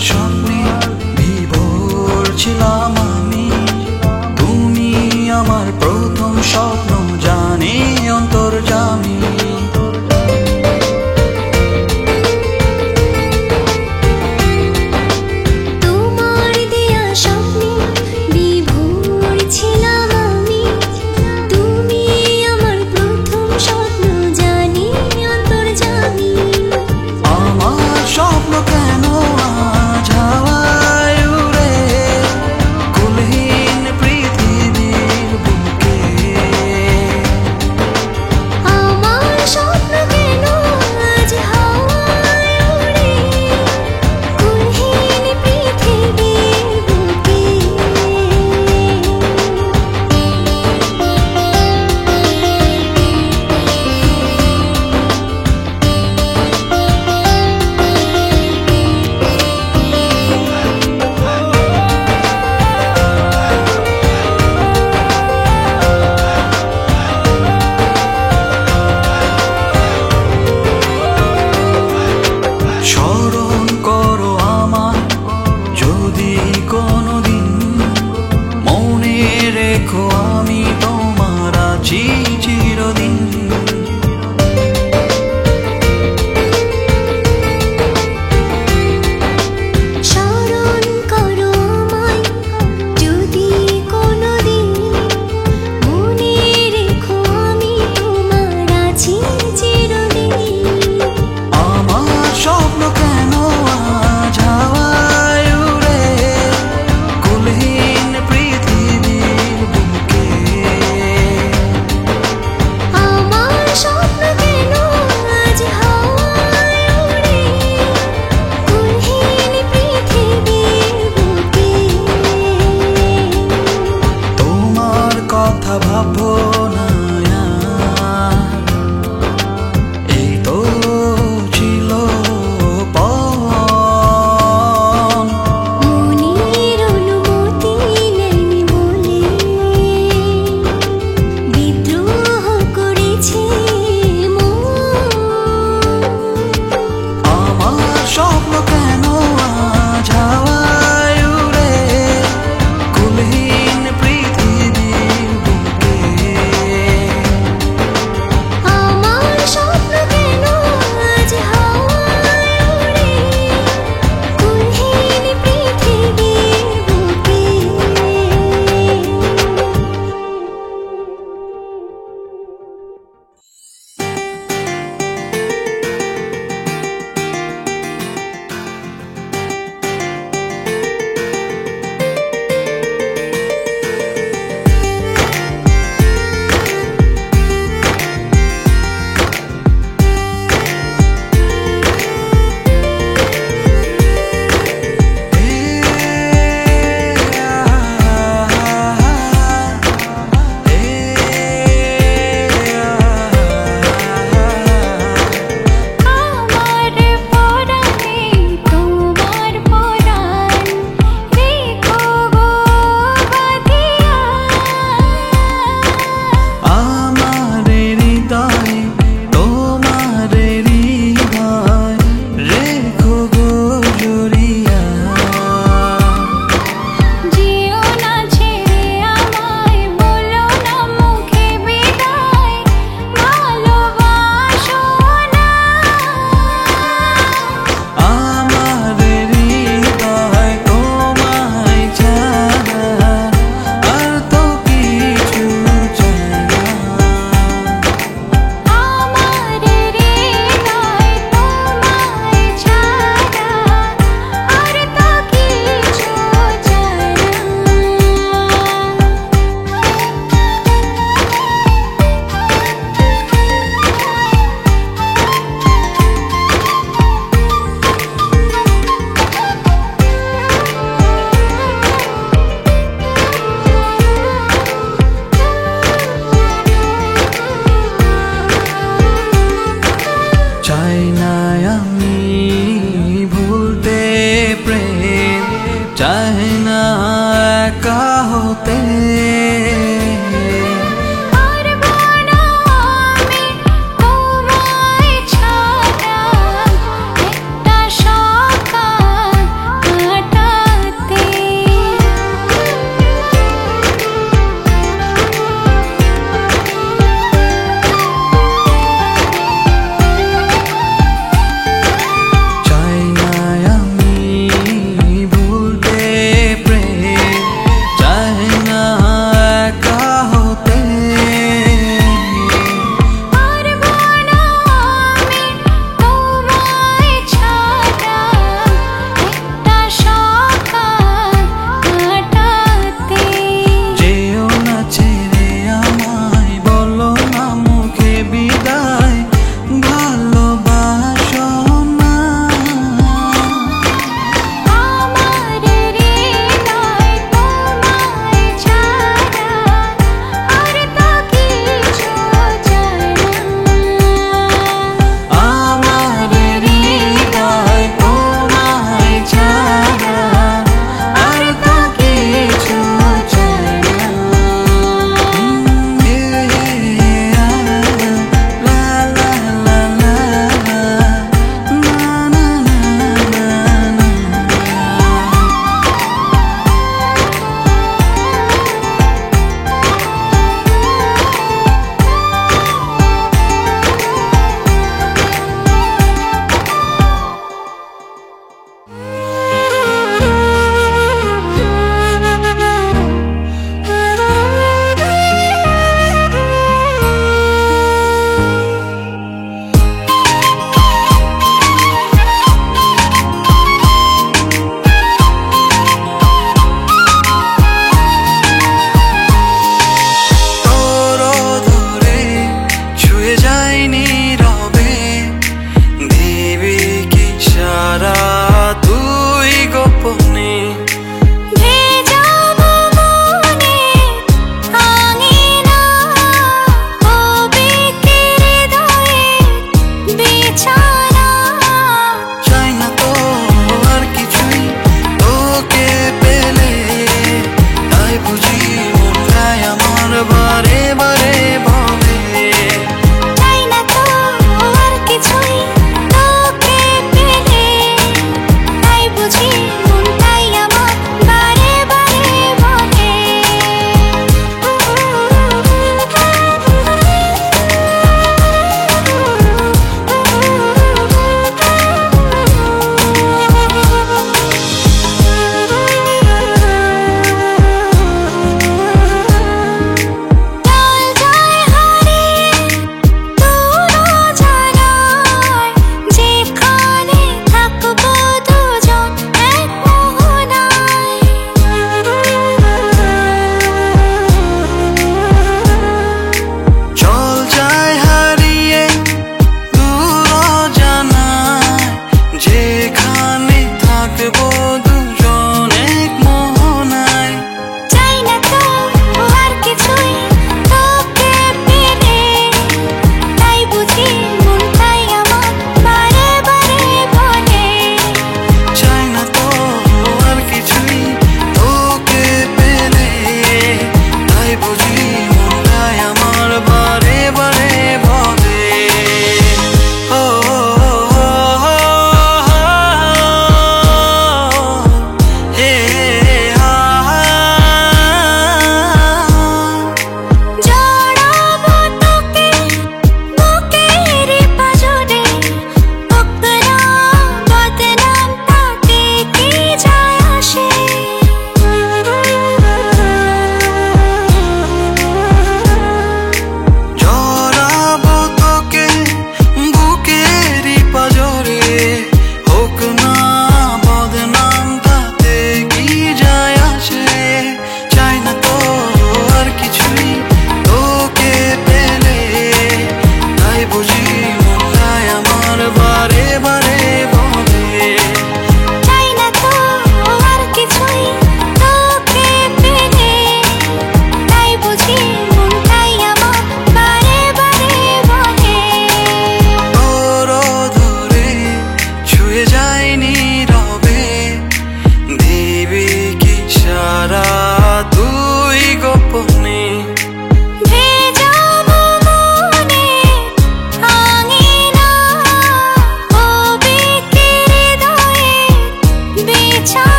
স্বপ্নে বিভোর ছিলাম আমি। তুমি আমার প্রথম স্বপ্ন, জানি অন্তর্যামী।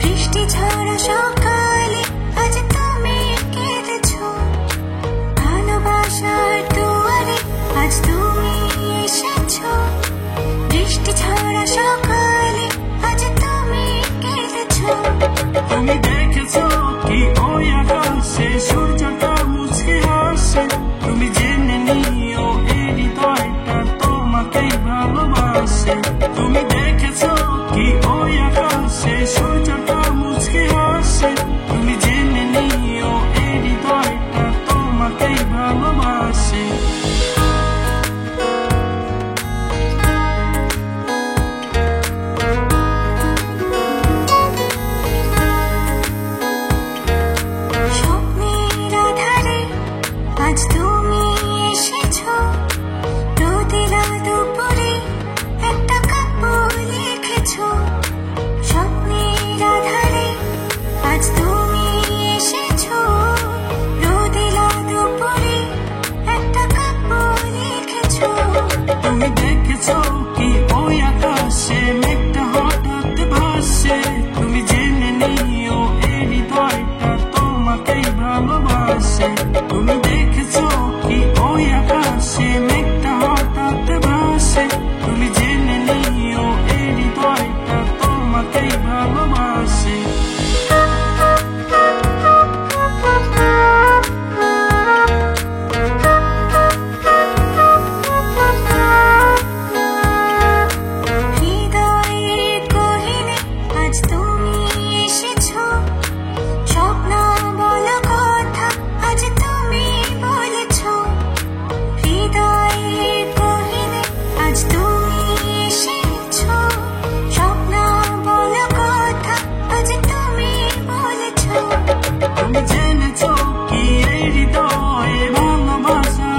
বৃষ্টি ঝরা সকালে আজ তুমি কেঁদেছো, ভালোবাসার দুয়ারে আজ তুমি এসেছো। বৃষ্টি ঝরা সকালে আজ তুমি কেঁদেছো। তুমি দেখেছো কি ওই আকাশে সূর্যটা মুছে আসে, তুমি জেনে নিও এই হৃদয়টা তোমাকেই ভালোবাসে। তুমি দেখেছো কি ওই আকাশে সূর্যটা মুছে আসে, তুমি জেনে নিও এই হৃদয়টা তোমাকেই ভালোবাসে। আজ তুমি এসেছো, রোদেলা দুপুরে একটা কাব্য লিখেছো। স্বপ্নের আধারে আজ তুমি এসেছো, রোদেলা দুপুরে একটা কাব্য লিখেছো। তুমি দেখেছো কি ওই আকাশে মেঘটা হঠাৎ ভাসে, তুমি জেনে নিও এই হৃদয়টা তোমাকেই ভালোবাসে। তুমি দেখেছো কি ওই আকাশে মেঘটা হঠাৎ ভাসে, তুমি জেনে নিও এই হৃদয়টা তোমাকেই ভালোবাসে। হৃদয়ের গহীনে আজ তুমি এসেছো, স্বপ্ন বলা কথা আজ তুমি বলেছো। হৃদয়ের গহীনে আজ তুমি এসেছো, স্বপ্ন বলা কথা আজ তুমি বলেছো। তুমি জেনেছো কি এই হৃদয়ে ভালোবাসা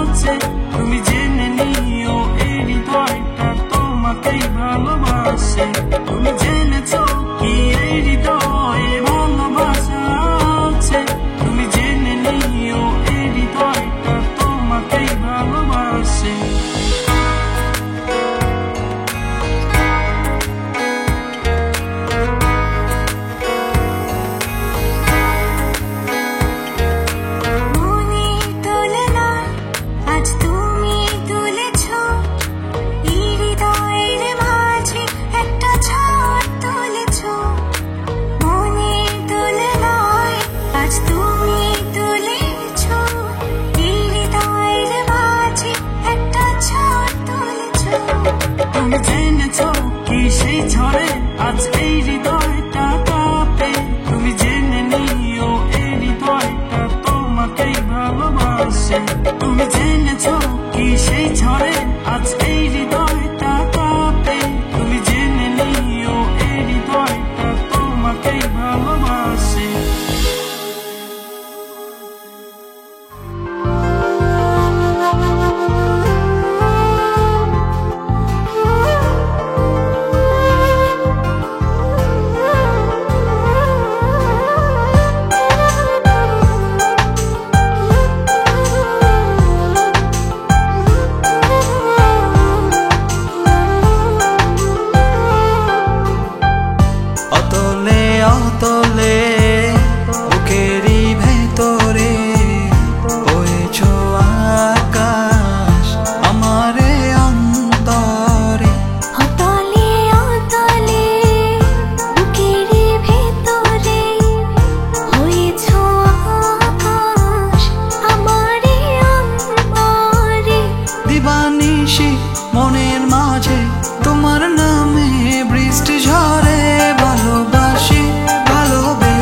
আছে, তুমি জেনে নিও এই হৃদয়টা তোমাকেই ভালোবাসে। তুমি জেনেছো কি এই হৃদয়ে ভালোবাসা আছে, তুমি জেনে নিও এই হৃদয়টা তোমাকেই ভালোবাসে। মনের দোলনায় আজ তুমি তুলেছো, এই হৃদয়ের মাঝে একটা ঝড় তুলেছো। মনের দোলনায় আজ তুমি তুলেছো, এই হৃদয়ের মাঝে একটা ঝড় তুলেছো। তুমি জেনেছো কি সেই ঝড়ে আজ এই হৃদয়টা কাঁপে, তুমি জেনে নিও এই হৃদয়টা তোমাকেই ভালোবাসে। তুমি জেনেছো কি সেই ঝড়ে আজ এই হৃদয়টা কাঁপে, তুমি জেনে নিও এই হৃদয়টা তোমাকেই ভালোবাসে। অতলে অতলে বুকেরই ভেতরে বয়েছো আকাশ আমারে অন্তরে। অতলে অতলে বুকের ভেতরে হয়েছো আকাশ আমারে অন্তরে। দিবানিশি মনের মাঝে তোমার নামে বৃষ্টি ঝরে, ভালোবাসি ভালোবেসে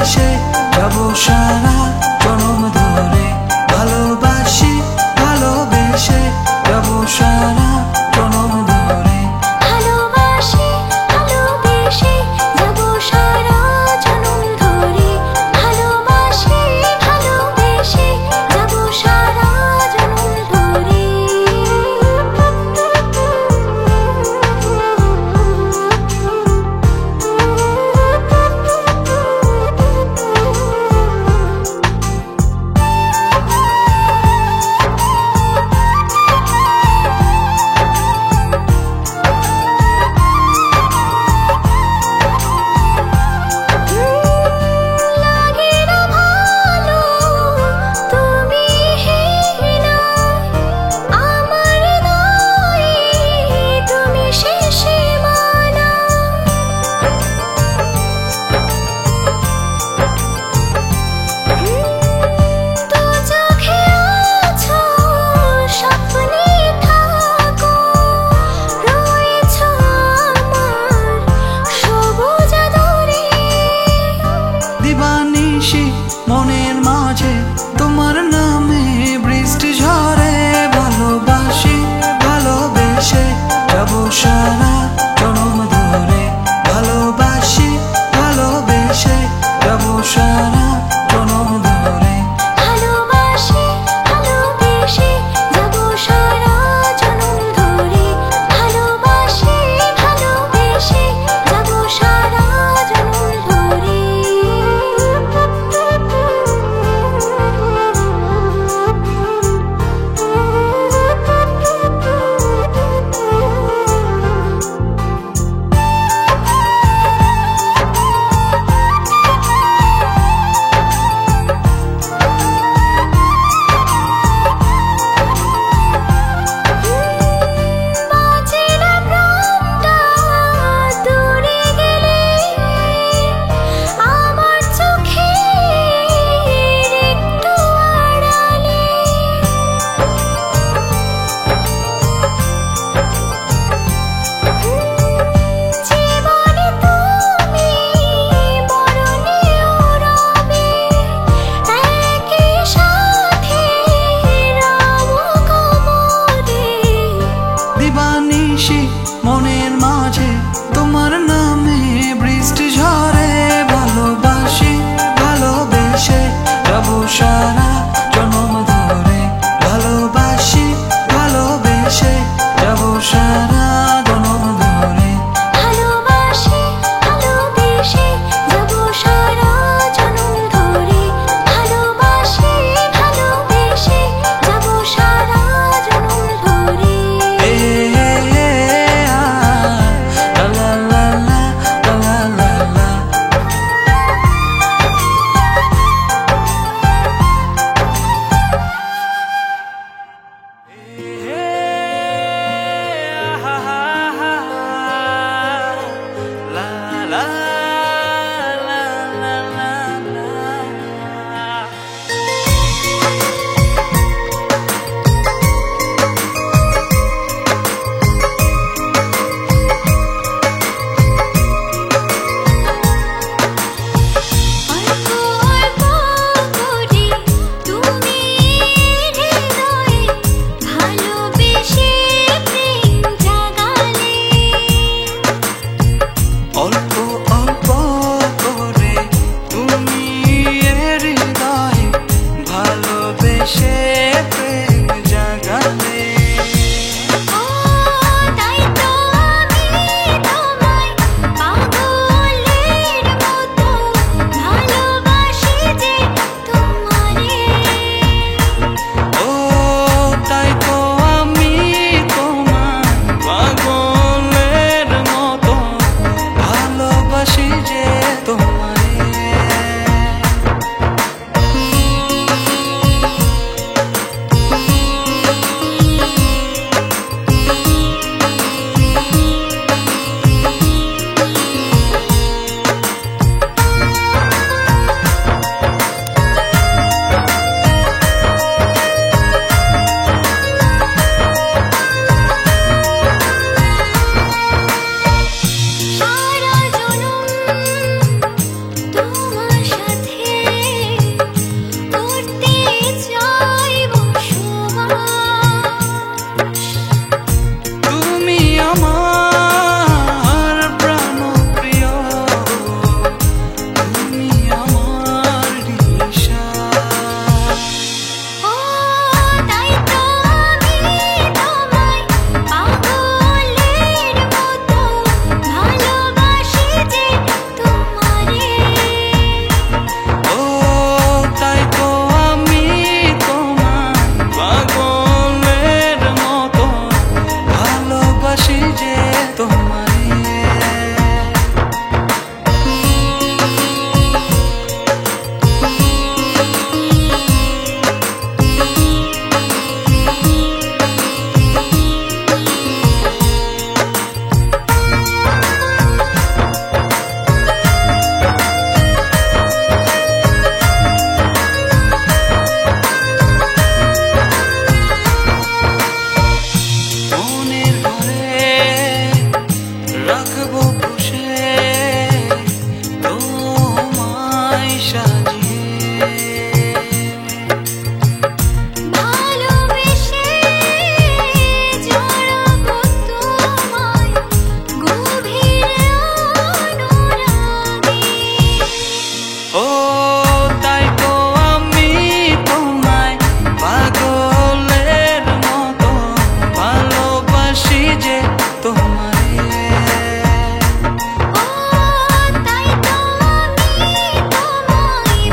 সাজিয়ে ভালোবেসে জড়াবো তোমায় গভীর অনুরাগে। ও তাই তো আমি তোমায় পাগলের মতো ভালোবাসি যে তোমারে। ও তাই তো আমি তোমায়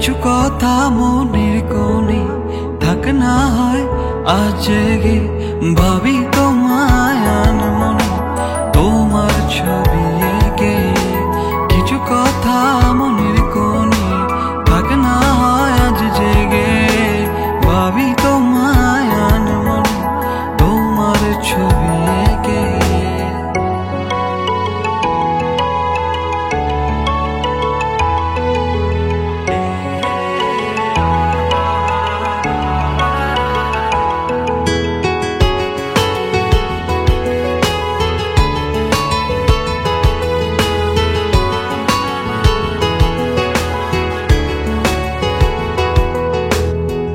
কিছু কথা মনের কোণে থাক না হয় আজ জেগে ভাবি তোমায় আনমনে তোমার ছবি এঁকে কিছু কথা মনের কোণে থাক না হয় আজ জেগে ভাবি তোমায় আনমনে তোমার ছবি এঁকে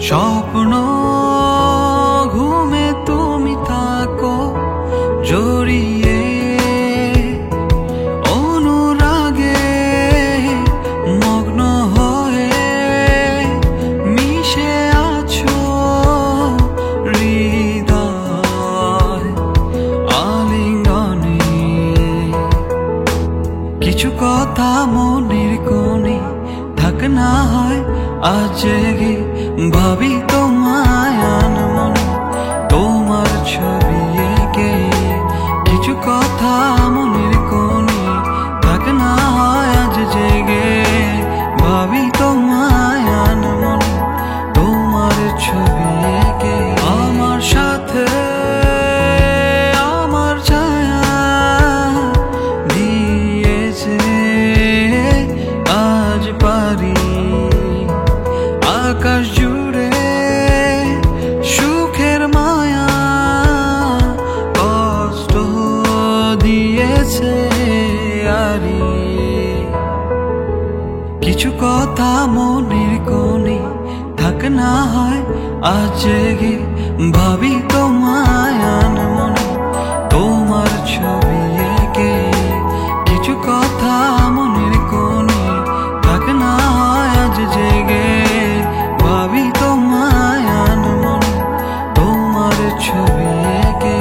স্বপ্ন ঘুমে তুমি থাকো জড়িয়ে অনুরাগে মগ্ন হয়ে মিশে আছো হৃদয় আলিঙ্গনে কিছু কথা মনের কোণে থাক না হয় আজ জেগে ভাবি তোমায় আনমনে তোমার ছবি এঁকে কিছু কথা মনের কোণে থাক না হয় আজ জেগে ভাবি তোমায় আনমনে তোমার ছবি এঁকে আমার সাথে আমার ছায়া দিয়েছে আজ পারি আকাশ জুড়ে সুখের মায়া কষ্ট দিয়েছে আরি কিছু কথা মনের কোণে থাক না হয় আজ জেগে ভাবি তোমায় আনমনে তোমার ছবি এঁকে কিছু কথা মনের কোণে থাক না হয় আজ জেগে ভাবি তোমায় আনমনে তোমার ছবি এঁকে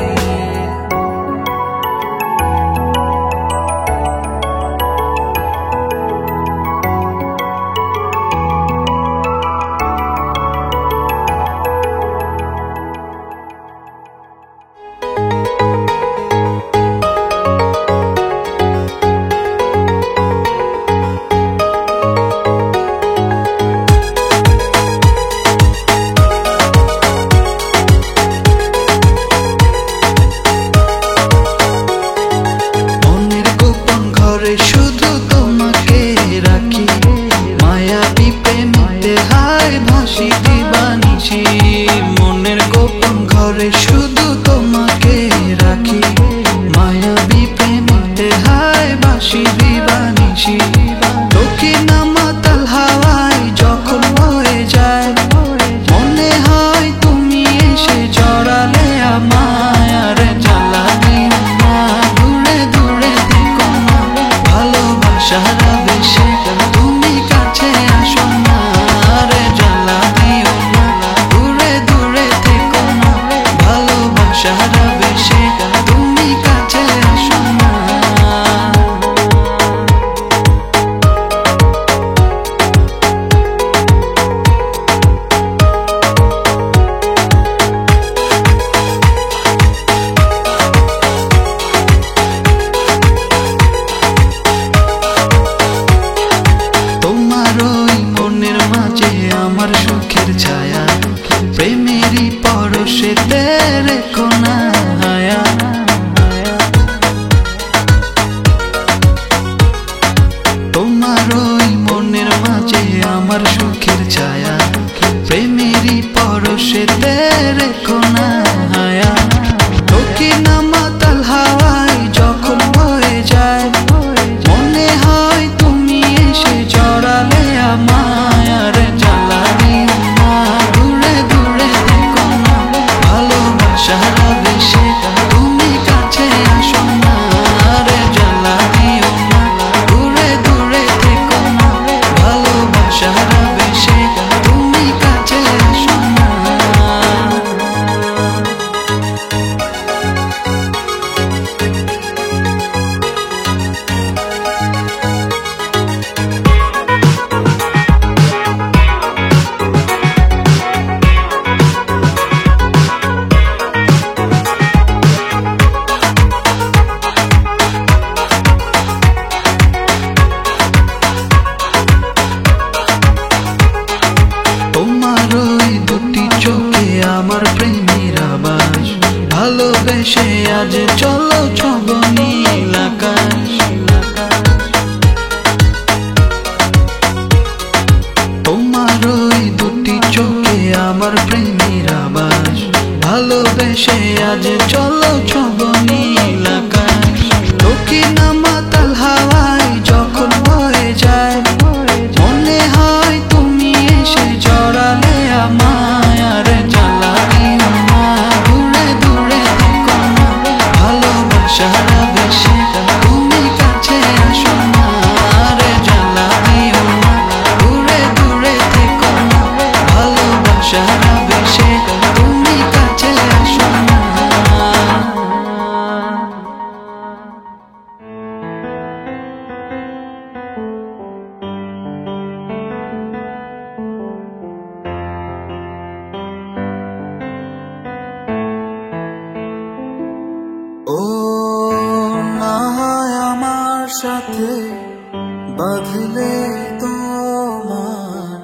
বাঁধলে তোমার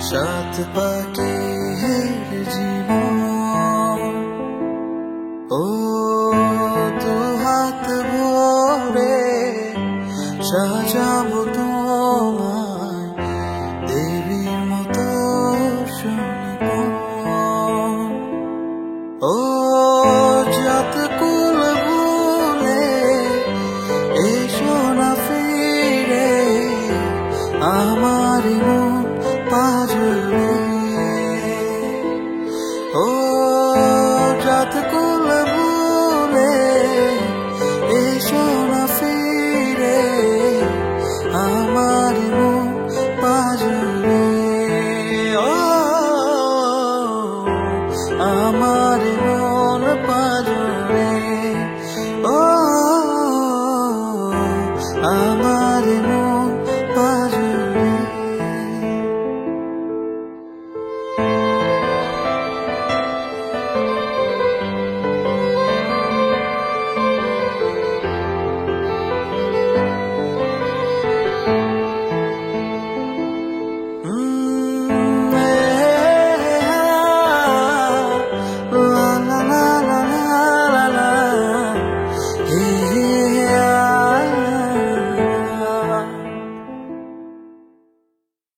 সাত পাখির জীবন। ও দু হাত ভরে সাজাবো তোমায় দেবীর মতো সুনিপুণ। ও যত কুল ভুলে এসো না ফিরে আমার মন পাজরে। ও যত কুল ভুলে এসো না ফিরে আমার মন পাজরে। ও আমার মন পাজরে। ও আমার মন